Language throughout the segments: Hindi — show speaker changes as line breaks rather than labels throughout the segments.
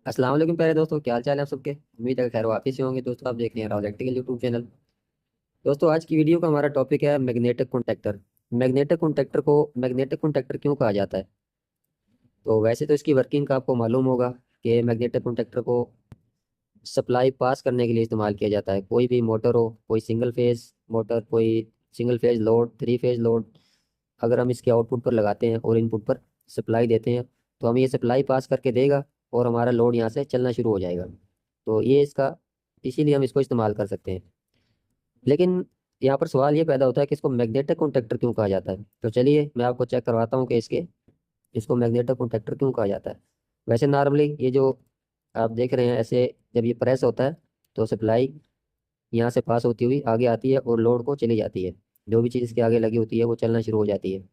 अस्सलाम वालेकुम प्यारे दोस्तों, क्या हाल चाल है आप सबके। उम्मीद है खैर वापस से होंगे। दोस्तों आप देख रहे हैं राहुल इलेक्ट्रिकल यूट्यूब चैनल। दोस्तों आज की वीडियो का हमारा टॉपिक है मैग्नेटिक कॉन्टैक्टर। मैग्नेटिक कॉन्टैक्टर क्यों कहा जाता है। तो वैसे तो इसकी वर्किंग का आपको मालूम होगा कि मैग्नेटिक कॉन्टैक्टर को सप्लाई पास करने के लिए इस्तेमाल किया जाता है। कोई भी मोटर हो, कोई सिंगल फेज मोटर, कोई single phase load, three phase load, अगर हम इसके आउटपुट पर लगाते हैं और इनपुट पर सप्लाई देते हैं तो हमें ये सप्लाई पास करके देगा और हमारा लोड यहाँ से चलना शुरू हो जाएगा। तो ये इसका, इसीलिए हम इसको इस्तेमाल कर सकते हैं। लेकिन यहाँ पर सवाल ये पैदा होता है कि इसको मैग्नेटिक कॉन्टैक्टर क्यों कहा जाता है। तो चलिए मैं आपको चेक करवाता हूँ कि इसको मैग्नेटिक कॉन्टैक्टर क्यों कहा जाता है। वैसे नॉर्मली ये जो आप देख रहे हैं ऐसे, जब ये प्रेस होता है तो सप्लाई यहाँ से पास होती हुई आगे आती है और लोड को चली जाती है। जो भी चीज़ इसके आगे लगी होती है वो चलना शुरू हो जाती है।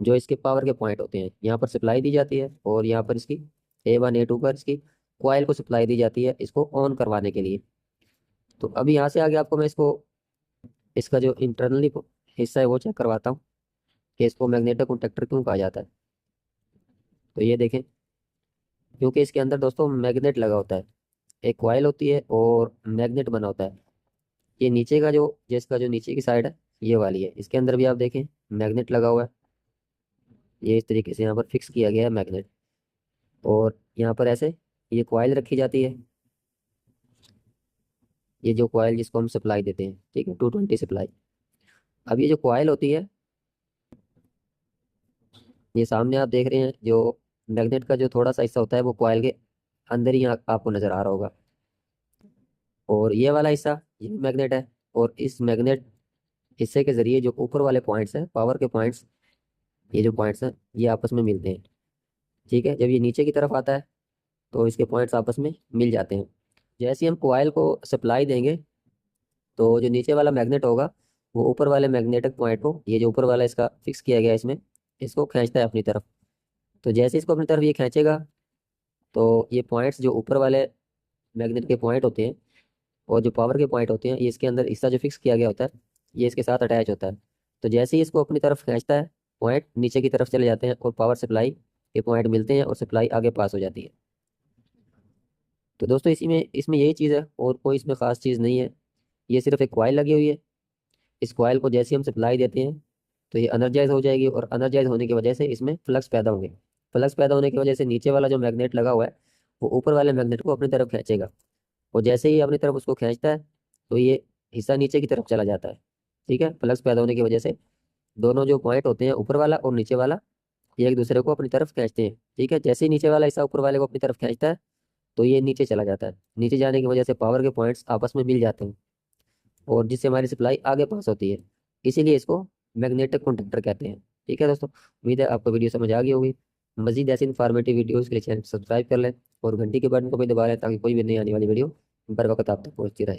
जो इसके पावर के पॉइंट होते हैं यहाँ पर सप्लाई दी जाती है और यहाँ पर इसकी A1 A2 पर इसकी कॉइल को सप्लाई दी जाती है इसको ऑन करवाने के लिए। तो अभी यहाँ से आगे आपको मैं इसका जो इंटरनली हिस्सा है वो चेक करवाता हूँ कि इसको मैग्नेटिक कॉन्टैक्टर क्यों कहा जाता है। तो ये देखें, क्योंकि इसके अंदर दोस्तों मैग्नेट लगा होता है। एक कॉइल होती है और मैग्नेट बना होता है। ये नीचे का जो जिसका जो नीचे की साइड है ये वाली है, इसके अंदर भी आप देखें मैग्नेट लगा हुआ है। ये इस तरीके से यहाँ पर फिक्स किया गया है मैग्नेट। और यहाँ पर ऐसे ये कॉइल रखी जाती है। ये जो कॉइल जिसको हम सप्लाई देते हैं, ठीक है, 220 सप्लाई। अब ये जो कॉइल होती है, ये सामने आप देख रहे हैं जो मैग्नेट का जो थोड़ा सा हिस्सा होता है वो कॉइल के अंदर ही आपको नजर आ रहा होगा। और ये वाला हिस्सा ये मैग्नेट है। और इस मैग्नेट हिस्से के जरिए जो ऊपर वाले पॉइंट्स हैं, पावर के पॉइंट्स, ये जो पॉइंट्स हैं ये आपस में मिलते हैं। ठीक है, जब ये नीचे की तरफ आता है तो इसके पॉइंट्स आपस में मिल जाते हैं। जैसे ही हम कॉइल को सप्लाई देंगे तो जो नीचे वाला मैग्नेट होगा वो ऊपर वाले मैग्नेटिक पॉइंट को, ये जो ऊपर वाला इसका फिक्स किया गया है इसमें, इसको खींचता है अपनी तरफ। तो जैसे इसको अपनी तरफ ये खींचेगा तो ये पॉइंट्स जो ऊपर वाले मैग्नेट के पॉइंट होते हैं और जो पावर के पॉइंट होते हैं, ये इसके अंदर हिस्सा जो फिक्स किया गया होता है ये इसके साथ अटैच होता है। तो जैसे ही इसको अपनी तरफ खींचता है पॉइंट नीचे की तरफ चले जाते हैं और पावर सप्लाई के पॉइंट मिलते हैं और सप्लाई आगे पास हो जाती है। तो दोस्तों इसी में इसमें यही चीज़ है और कोई इसमें खास चीज़ नहीं है। ये सिर्फ एक कॉइल लगी हुई है। इस कॉइल को जैसे ही हम सप्लाई देते हैं तो ये एनर्जाइज हो जाएगी और एनर्जाइज होने की वजह से इसमें फ्लक्स पैदा होंगे। फ्लक्स पैदा होने की वजह से नीचे वाला जो मैग्नेट लगा हुआ है वो ऊपर वाले मैग्नेट को अपनी तरफ खींचेगा। और जैसे ही अपनी तरफ उसको खींचता है तो ये हिस्सा नीचे की तरफ चला जाता है। ठीक है, फ्लक्स पैदा होने की वजह से दोनों जो पॉइंट होते हैं ऊपर वाला और नीचे वाला, ये एक दूसरे को अपनी तरफ खींचते हैं। ठीक है, जैसे ही नीचे वाला हिस्सा ऊपर वाले को अपनी तरफ खींचता है तो ये नीचे चला जाता है। नीचे जाने की वजह से पावर के पॉइंट्स आपस में मिल जाते हैं और जिससे हमारी सप्लाई आगे पास होती है। इसीलिए इसको मैग्नेटिक कॉन्टैक्टर कहते हैं। ठीक है दोस्तों, उम्मीद है आपको वीडियो समझ आ गई होगी। मजीद ऐसी इन्फॉर्मेटिव वीडियोज़ के लिए चैनल सब्सक्राइब कर लें और घंटी के बटन को भी दबा लें ताकि कोई भी नई आने वाली वीडियो बर वक्त आप तक पहुँचती रहे।